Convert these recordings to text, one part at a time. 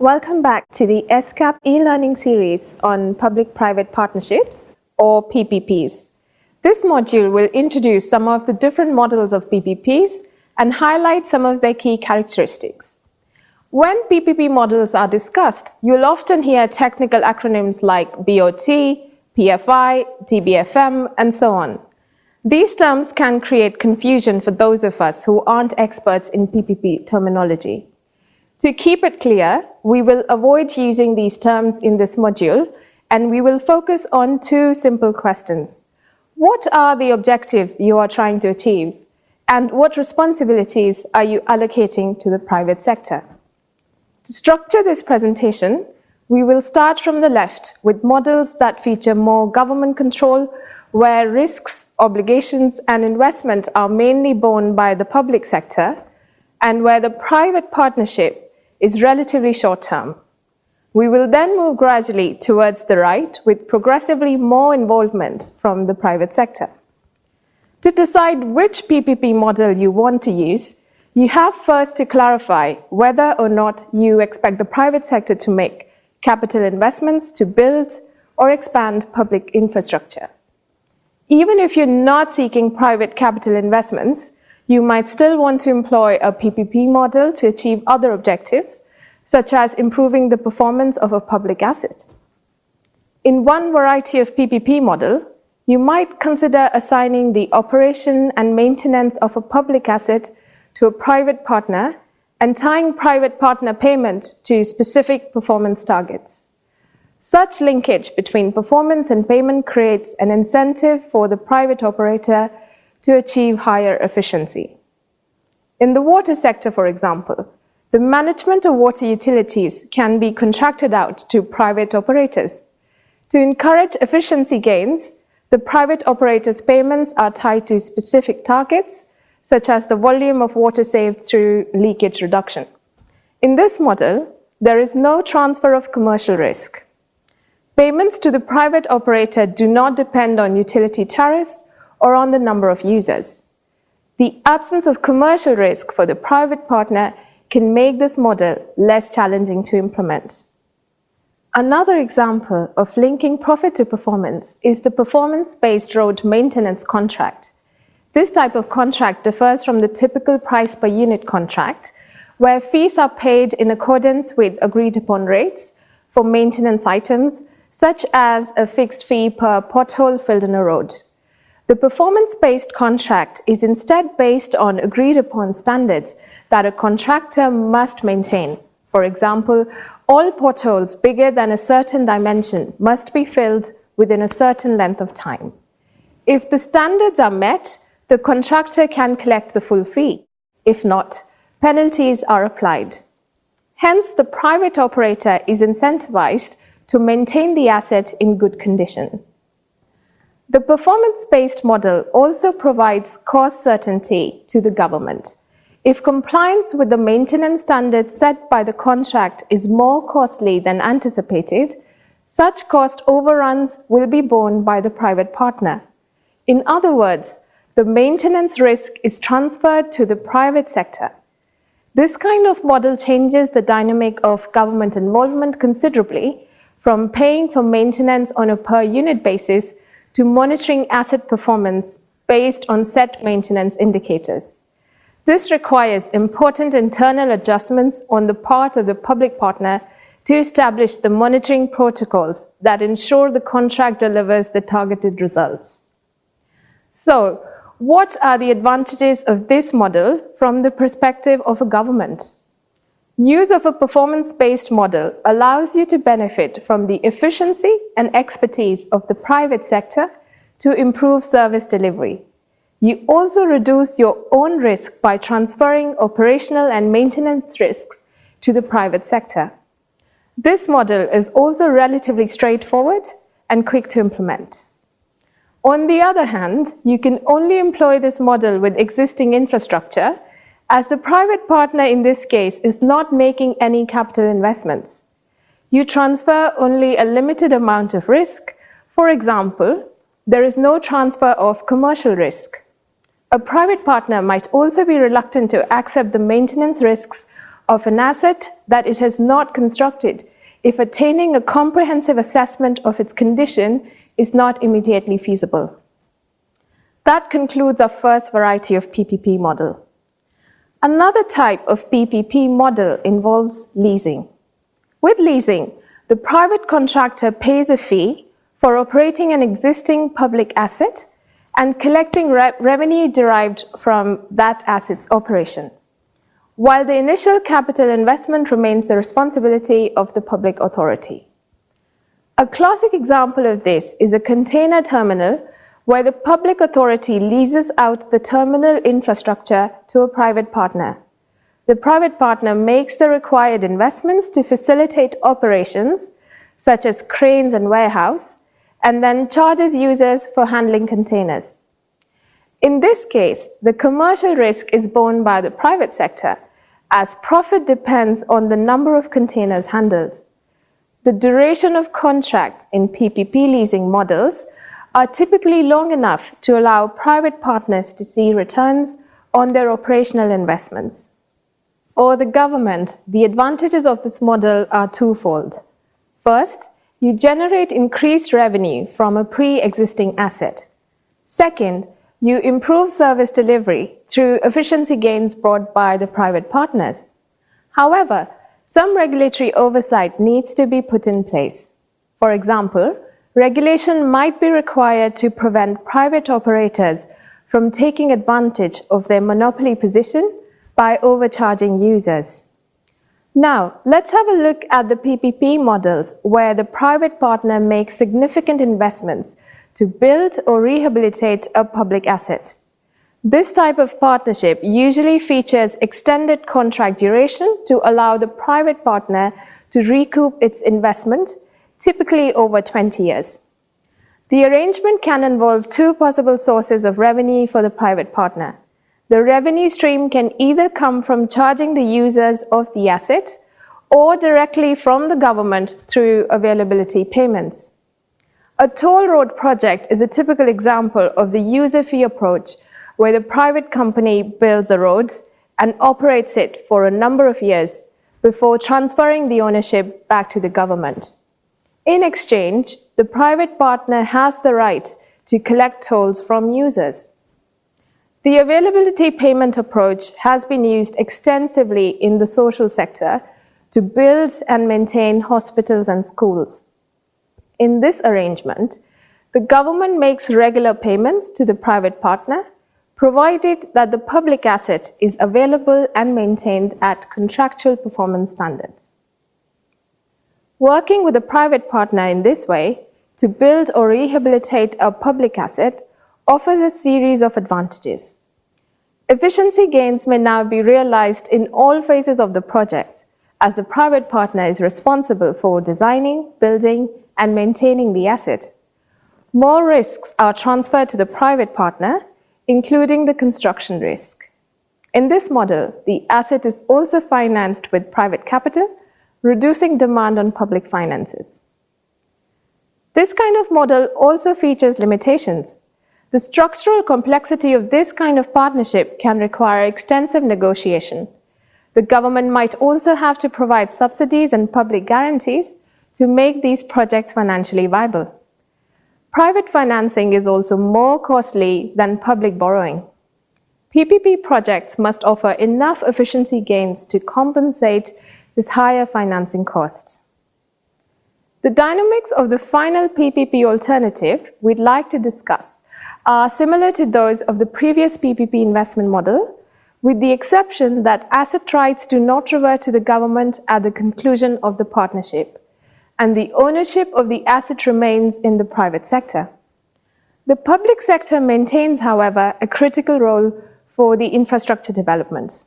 Welcome back to the ESCAP e-learning series on public-private partnerships, or PPPs. This module will introduce some of the different models of PPPs and highlight some of their key characteristics. When PPP models are discussed, you'll often hear technical acronyms like BOT, PFI, DBFM, and so on. These terms can create confusion for those of us who aren't experts in PPP terminology. To keep it clear, we will avoid using these terms in this module, and we will focus on two simple questions. What are the objectives you are trying to achieve? And what responsibilities are you allocating to the private sector? To structure this presentation, we will start from the left with models that feature more government control, where risks, obligations, and investment are mainly borne by the public sector, and where the private partnership is relatively short-term. We will then move gradually towards the right with progressively more involvement from the private sector. To decide which PPP model you want to use, you have first to clarify whether or not you expect the private sector to make capital investments to build or expand public infrastructure. Even if you're not seeking private capital investments, you might still want to employ a PPP model to achieve other objectives, such as improving the performance of a public asset. In one variety of PPP model, you might consider assigning the operation and maintenance of a public asset to a private partner and tying private partner payment to specific performance targets. Such linkage between performance and payment creates an incentive for the private operator to achieve higher efficiency. In the water sector, for example, the management of water utilities can be contracted out to private operators. To encourage efficiency gains, the private operators' payments are tied to specific targets, such as the volume of water saved through leakage reduction. In this model, there is no transfer of commercial risk. Payments to the private operator do not depend on utility tariffs or on the number of users. The absence of commercial risk for the private partner can make this model less challenging to implement. Another example of linking profit to performance is the performance-based road maintenance contract. This type of contract differs from the typical price per unit contract, where fees are paid in accordance with agreed-upon rates for maintenance items, such as a fixed fee per pothole filled in a road. The performance-based contract is instead based on agreed-upon standards that a contractor must maintain. For example, all potholes bigger than a certain dimension must be filled within a certain length of time. If the standards are met, the contractor can collect the full fee. If not, penalties are applied. Hence, the private operator is incentivized to maintain the asset in good condition. The performance-based model also provides cost certainty to the government. If compliance with the maintenance standards set by the contract is more costly than anticipated, such cost overruns will be borne by the private partner. In other words, the maintenance risk is transferred to the private sector. This kind of model changes the dynamic of government involvement considerably, from paying for maintenance on a per-unit basis to monitoring asset performance based on set maintenance indicators. This requires important internal adjustments on the part of the public partner to establish the monitoring protocols that ensure the contract delivers the targeted results. So, what are the advantages of this model from the perspective of a government? Use of a performance-based model allows you to benefit from the efficiency and expertise of the private sector to improve service delivery. You also reduce your own risk by transferring operational and maintenance risks to the private sector. This model is also relatively straightforward and quick to implement. On the other hand, you can only employ this model with existing infrastructure, as the private partner in this case is not making any capital investments. You transfer only a limited amount of risk. For example, there is no transfer of commercial risk. A private partner might also be reluctant to accept the maintenance risks of an asset that it has not constructed if attaining a comprehensive assessment of its condition is not immediately feasible. That concludes our first variety of PPP model. Another type of PPP model involves leasing. With leasing, the private contractor pays a fee for operating an existing public asset and collecting revenue derived from that asset's operation, while the initial capital investment remains the responsibility of the public authority. A classic example of this is a container terminal where the public authority leases out the terminal infrastructure to a private partner. The private partner makes the required investments to facilitate operations, such as cranes and warehouse, and then charges users for handling containers. In this case, the commercial risk is borne by the private sector, as profit depends on the number of containers handled. The duration of contracts in PPP leasing models are typically long enough to allow private partners to see returns on their operational investments. For the government, the advantages of this model are twofold. First, you generate increased revenue from a pre-existing asset. Second, you improve service delivery through efficiency gains brought by the private partners. However, some regulatory oversight needs to be put in place. For example, regulation might be required to prevent private operators from taking advantage of their monopoly position by overcharging users. Now, let's have a look at the PPP models where the private partner makes significant investments to build or rehabilitate a public asset. This type of partnership usually features extended contract duration to allow the private partner to recoup its investment, typically over 20 years. The arrangement can involve two possible sources of revenue for the private partner. The revenue stream can either come from charging the users of the asset or directly from the government through availability payments. A toll road project is a typical example of the user fee approach where the private company builds the roads and operates it for a number of years before transferring the ownership back to the government. In exchange, the private partner has the right to collect tolls from users. The availability payment approach has been used extensively in the social sector to build and maintain hospitals and schools. In this arrangement, the government makes regular payments to the private partner, provided that the public asset is available and maintained at contractual performance standards. Working with a private partner in this way to build or rehabilitate a public asset offers a series of advantages. Efficiency gains may now be realized in all phases of the project, as the private partner is responsible for designing, building, and maintaining the asset. More risks are transferred to the private partner, including the construction risk. In this model, the asset is also financed with private capital, reducing demand on public finances. This kind of model also features limitations. The structural complexity of this kind of partnership can require extensive negotiation. The government might also have to provide subsidies and public guarantees to make these projects financially viable. Private financing is also more costly than public borrowing. PPP projects must offer enough efficiency gains to compensate these higher financing costs. The dynamics of the final PPP alternative we'd like to discuss are similar to those of the previous PPP investment model, with the exception that asset rights do not revert to the government at the conclusion of the partnership, and the ownership of the asset remains in the private sector. The public sector maintains, however, a critical role for the infrastructure development.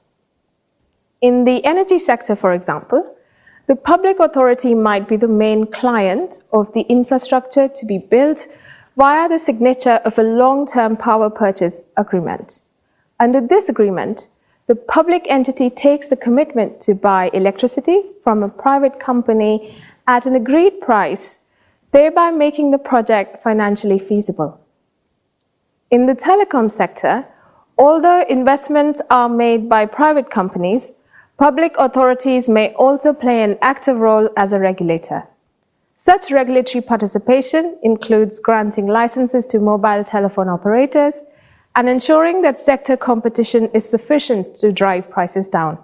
In the energy sector, for example, the public authority might be the main client of the infrastructure to be built via the signature of a long-term power purchase agreement. Under this agreement, the public entity takes the commitment to buy electricity from a private company at an agreed price, thereby making the project financially feasible. In the telecom sector, although investments are made by private companies, Public authorities may also play an active role as a regulator. Such regulatory participation includes granting licenses to mobile telephone operators and ensuring that sector competition is sufficient to drive prices down.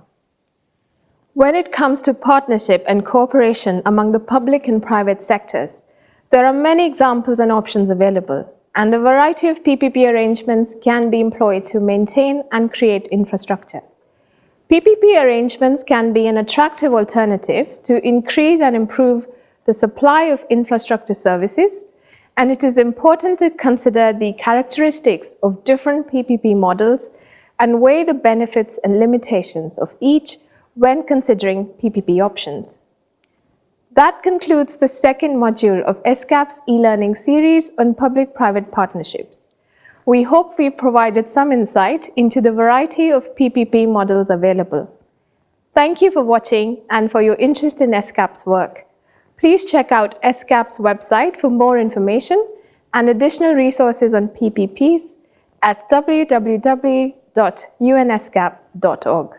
When it comes to partnership and cooperation among the public and private sectors, there are many examples and options available, and a variety of PPP arrangements can be employed to maintain and create infrastructure. PPP arrangements can be an attractive alternative to increase and improve the supply of infrastructure services, and it is important to consider the characteristics of different PPP models and weigh the benefits and limitations of each when considering PPP options. That concludes the second module of ESCAP's e-learning series on public-private partnerships. We hope we've provided some insight into the variety of PPP models available. Thank you for watching and for your interest in ESCAP's work. Please check out ESCAP's website for more information and additional resources on PPPs at www.unescap.org.